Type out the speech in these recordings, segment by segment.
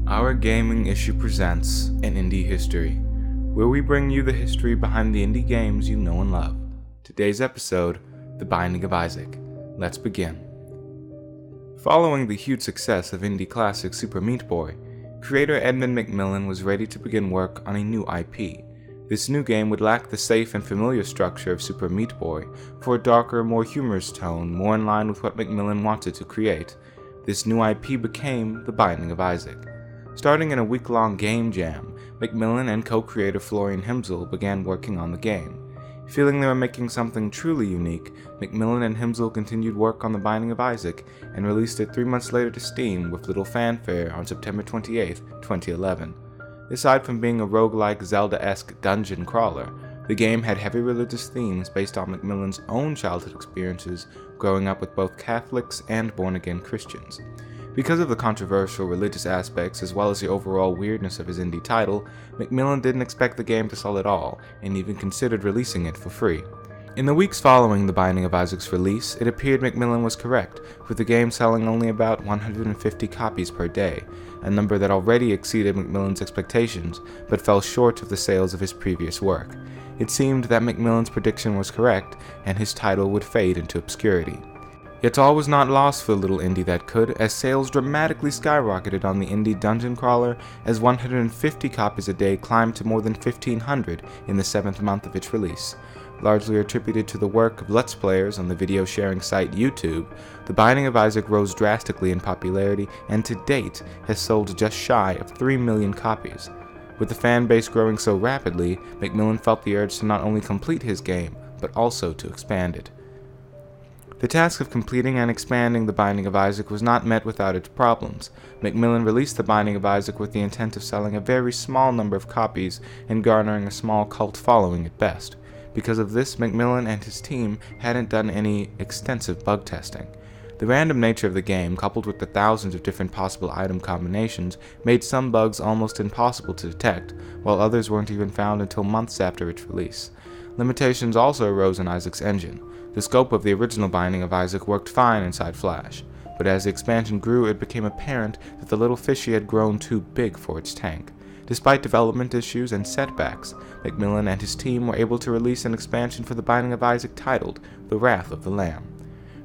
Our Gaming Issue presents an Indie History, where we bring you the history behind the indie games you know and love. Today's episode, The Binding of Isaac. Let's begin. Following the huge success of indie classic Super Meat Boy, creator Edmund McMillen was ready to begin work on a new IP. This new game would lack the safe and familiar structure of Super Meat Boy for a darker, more humorous tone, more in line with what McMillen wanted to create. This new IP became The Binding of Isaac. Starting in a week-long game jam, McMillen and co-creator Florian Himzel began working on the game. Feeling they were making something truly unique, McMillen and Himzel continued work on The Binding of Isaac and released it 3 months later to Steam with little fanfare on September 28, 2011. Aside from being a roguelike Zelda-esque dungeon crawler, the game had heavy religious themes based on McMillen's own childhood experiences growing up with both Catholics and born-again Christians. Because of the controversial religious aspects as well as the overall weirdness of his indie title, McMillen didn't expect the game to sell at all, and even considered releasing it for free. In the weeks following The Binding of Isaac's release, it appeared McMillen was correct, with the game selling only about 150 copies per day, a number that already exceeded McMillen's expectations, but fell short of the sales of his previous work. It seemed that McMillen's prediction was correct, and his title would fade into obscurity. Yet all was not lost for the little indie that could, as sales dramatically skyrocketed on the indie dungeon crawler, as 150 copies a day climbed to more than 1,500 in the 7th month of its release. Largely attributed to the work of Let's Players on the video sharing site YouTube, The Binding of Isaac rose drastically in popularity and to date has sold just shy of 3 million copies. With the fan base growing so rapidly, McMillen felt the urge to not only complete his game, but also to expand it. The task of completing and expanding The Binding of Isaac was not met without its problems. McMillen released The Binding of Isaac with the intent of selling a very small number of copies and garnering a small cult following at best. Because of this, McMillen and his team hadn't done any extensive bug testing. The random nature of the game, coupled with the thousands of different possible item combinations, made some bugs almost impossible to detect, while others weren't even found until months after its release. Limitations also arose in Isaac's engine. The scope of the original Binding of Isaac worked fine inside Flash, but as the expansion grew it became apparent that the little fishy had grown too big for its tank. Despite development issues and setbacks, McMillen and his team were able to release an expansion for The Binding of Isaac titled The Wrath of the Lamb.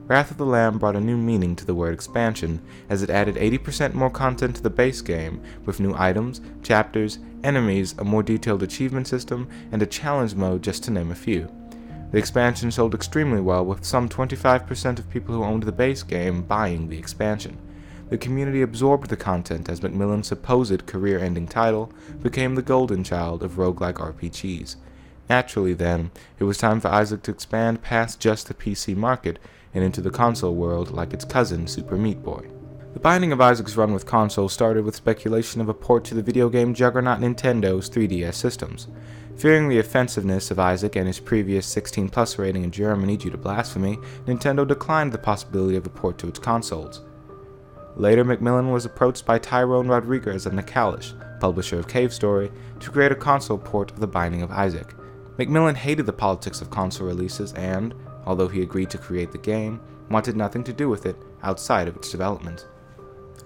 Wrath of the Lamb brought a new meaning to the word expansion, as it added 80% more content to the base game, with new items, chapters, enemies, a more detailed achievement system, and a challenge mode just to name a few. The expansion sold extremely well, with some 25% of people who owned the base game buying the expansion. The community absorbed the content as McMillen's supposed career-ending title became the golden child of roguelike RPGs. Naturally then, it was time for Isaac to expand past just the PC market and into the console world like its cousin Super Meat Boy. The Binding of Isaac's run with consoles started with speculation of a port to the video game juggernaut Nintendo's 3DS systems. Fearing the offensiveness of Isaac and his previous 16+ rating in Germany due to blasphemy, Nintendo declined the possibility of a port to its consoles. Later, McMillen was approached by Tyrone Rodriguez of Nakalish, publisher of Cave Story, to create a console port of The Binding of Isaac. McMillen hated the politics of console releases and, although he agreed to create the game, wanted nothing to do with it outside of its development.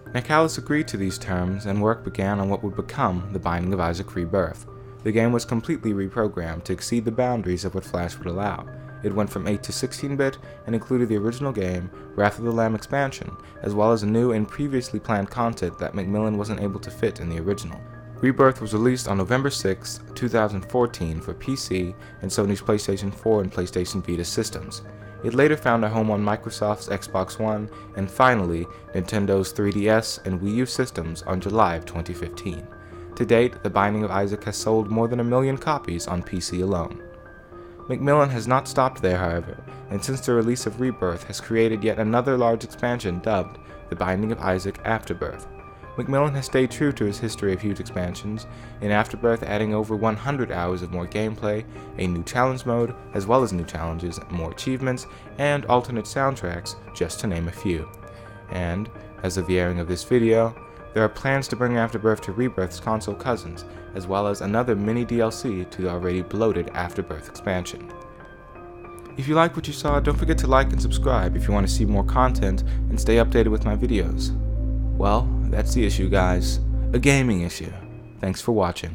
Nakalish agreed to these terms, and work began on what would become The Binding of Isaac Rebirth. The game was completely reprogrammed to exceed the boundaries of what Flash would allow. It went from 8 to 16-bit and included the original game, Wrath of the Lamb expansion, as well as new and previously planned content that McMillen wasn't able to fit in the original. Rebirth was released on November 6, 2014 for PC and Sony's PlayStation 4 and PlayStation Vita systems. It later found a home on Microsoft's Xbox One and finally Nintendo's 3DS and Wii U systems on July of 2015. To date, The Binding of Isaac has sold more than 1 million copies on PC alone. McMillen has not stopped there, however, and since the release of Rebirth has created yet another large expansion dubbed The Binding of Isaac Afterbirth. McMillen has stayed true to his history of huge expansions, in Afterbirth adding over 100 hours of more gameplay, a new challenge mode, as well as new challenges, more achievements, and alternate soundtracks, just to name a few. And, as of the airing of this video, there are plans to bring Afterbirth to Rebirth's console cousins, as well as another mini DLC to the already bloated Afterbirth expansion. If you liked what you saw, don't forget to like and subscribe if you want to see more content and stay updated with my videos. Well, that's the issue, guys. a gaming issue. Thanks for watching.